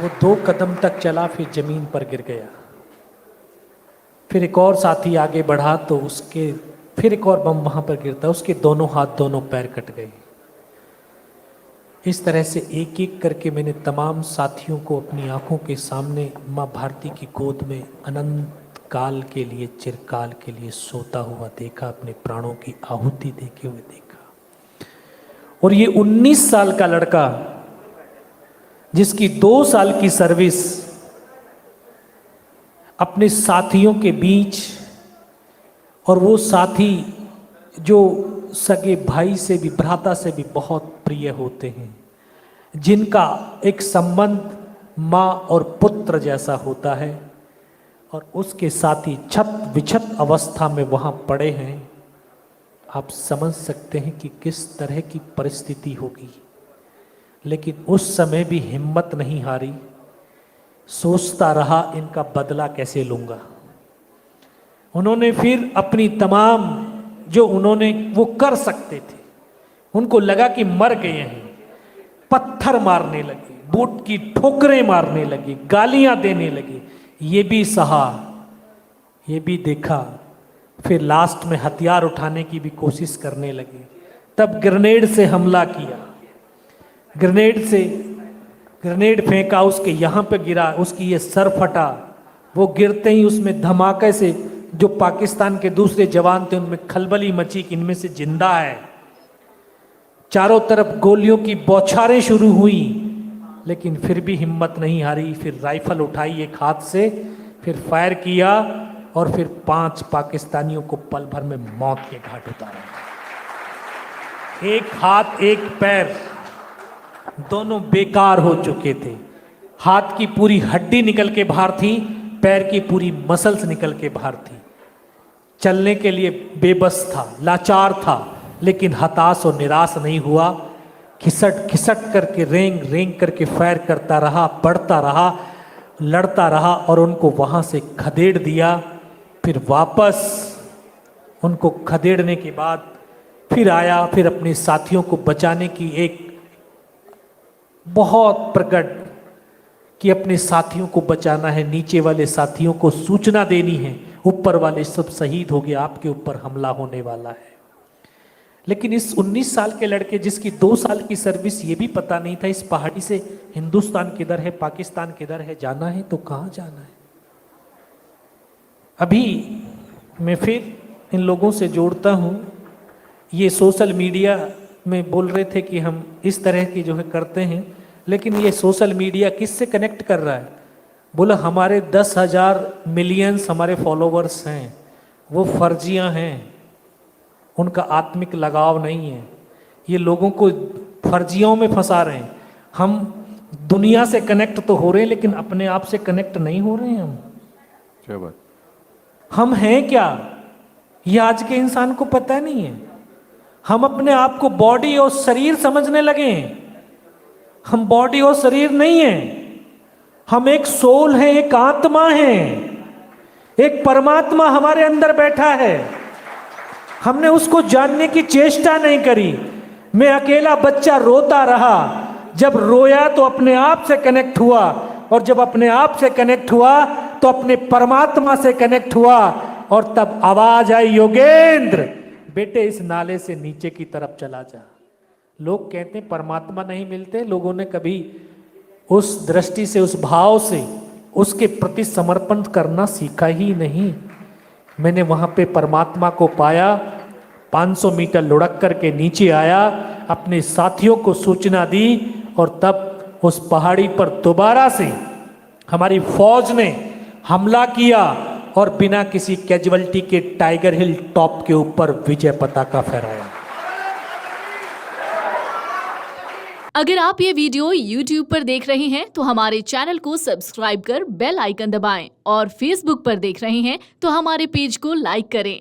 वो 2 कदम तक चला, फिर जमीन पर गिर गया। फिर एक और साथी आगे बढ़ा तो उसके फिर एक और बम वहां पर गिरता, उसके दोनों हाथ दोनों पैर कट गए। इस तरह से एक एक करके मैंने तमाम साथियों को अपनी आंखों के सामने माँ भारती की गोद में अनंत काल के लिए, चिरकाल के लिए सोता हुआ देखा, अपने प्राणों की आहुति देते हुए देखा। और ये 19 साल का लड़का जिसकी 2 साल की सर्विस अपने साथियों के बीच, और वो साथी जो सगे भाई से भी, भ्राता से भी बहुत प्रिय होते हैं, जिनका एक संबंध माँ और पुत्र जैसा होता है, और उसके साथी छत विछत अवस्था में वहाँ पड़े हैं। आप समझ सकते हैं कि किस तरह की परिस्थिति होगी। लेकिन उस समय भी हिम्मत नहीं हारी, सोचता रहा इनका बदला कैसे लूँगा। उन्होंने फिर अपनी तमाम जो उन्होंने वो कर सकते थे, उनको लगा कि मर गए हैं, पत्थर मारने लगे, बूट की ठोकरें मारने लगे, गालियां देने लगे। ये भी सहा, ये भी देखा, फिर लास्ट में हथियार उठाने की भी कोशिश करने लगे। तब ग्रेनेड से हमला किया, ग्रेनेड फेंका, उसके यहाँ पे गिरा, उसकी ये सर फटा। वो गिरते ही उसमें धमाके से जो पाकिस्तान के दूसरे जवान थे उनमें खलबली मची कि इनमें से जिंदा है। चारों तरफ गोलियों की बौछारें शुरू हुई, लेकिन फिर भी हिम्मत नहीं हारी। फिर राइफल उठाई एक हाथ से, फिर फायर किया, और फिर 5 पाकिस्तानियों को पल भर में मौत के घाट उतारा। एक हाथ एक पैर दोनों बेकार हो चुके थे। हाथ की पूरी हड्डी निकल के बाहर थी, पैर की पूरी मसल्स निकल के बाहर थी। चलने के लिए बेबस था, लाचार था, लेकिन हताश और निराश नहीं हुआ। खिसट खिसट करके, रेंग रेंग करके फायर करता रहा, बढ़ता रहा, लड़ता रहा, और उनको वहां से खदेड़ दिया। फिर वापस उनको खदेड़ने के बाद फिर आया, फिर अपने साथियों को बचाने की एक बहुत प्रकट कि अपने साथियों को बचाना है, नीचे वाले साथियों को सूचना देनी है, ऊपर वाले सब शहीद हो गए, आपके ऊपर हमला होने वाला है। लेकिन इस 19 साल के लड़के जिसकी 2 साल की सर्विस, ये भी पता नहीं था इस पहाड़ी से हिंदुस्तान किधर है, पाकिस्तान किधर है, जाना है तो कहाँ जाना है। अभी मैं फिर इन लोगों से जोड़ता हूँ। ये सोशल मीडिया में बोल रहे थे कि हम इस तरह की जो है करते हैं, लेकिन ये सोशल मीडिया किससे कनेक्ट कर रहा है? बोला हमारे 10,000 मिलियंस हमारे फॉलोवर्स हैं, वो फर्जियां हैं, उनका आत्मिक लगाव नहीं है। ये लोगों को फर्जियों में फंसा रहे हैं। हम दुनिया से कनेक्ट तो हो रहे हैं, लेकिन अपने आप से कनेक्ट नहीं हो रहे हैं। हम क्या बात? हम हैं क्या, ये आज के इंसान को पता नहीं है। हम अपने आप को बॉडी और शरीर समझने लगे हैं। हम बॉडी और शरीर नहीं है, हम एक सोल है, एक आत्मा है, एक परमात्मा हमारे अंदर बैठा है। हमने उसको जानने की चेष्टा नहीं करी। मैं अकेला बच्चा रोता रहा, जब रोया तो अपने आप से कनेक्ट हुआ, और जब अपने आप से कनेक्ट हुआ तो अपने परमात्मा से कनेक्ट हुआ, और तब आवाज आई, योगेंद्र बेटे इस नाले से नीचे की तरफ चला जा। लोग कहते हैं परमात्मा नहीं मिलते, लोगों ने कभी उस दृष्टि से, उस भाव से उसके प्रति समर्पण करना सीखा ही नहीं। मैंने वहां पे परमात्मा को पाया, 500 मीटर लुढ़क करके नीचे आया, अपने साथियों को सूचना दी, और तब उस पहाड़ी पर दोबारा से हमारी फौज ने हमला किया, और बिना किसी कैजुअल्टी के टाइगर हिल टॉप के ऊपर विजय पताका फहराया। अगर आप ये वीडियो YouTube पर देख रहे हैं तो हमारे चैनल को सब्सक्राइब कर बेल आइकन दबाएं, और Facebook पर देख रहे हैं तो हमारे पेज को लाइक करें।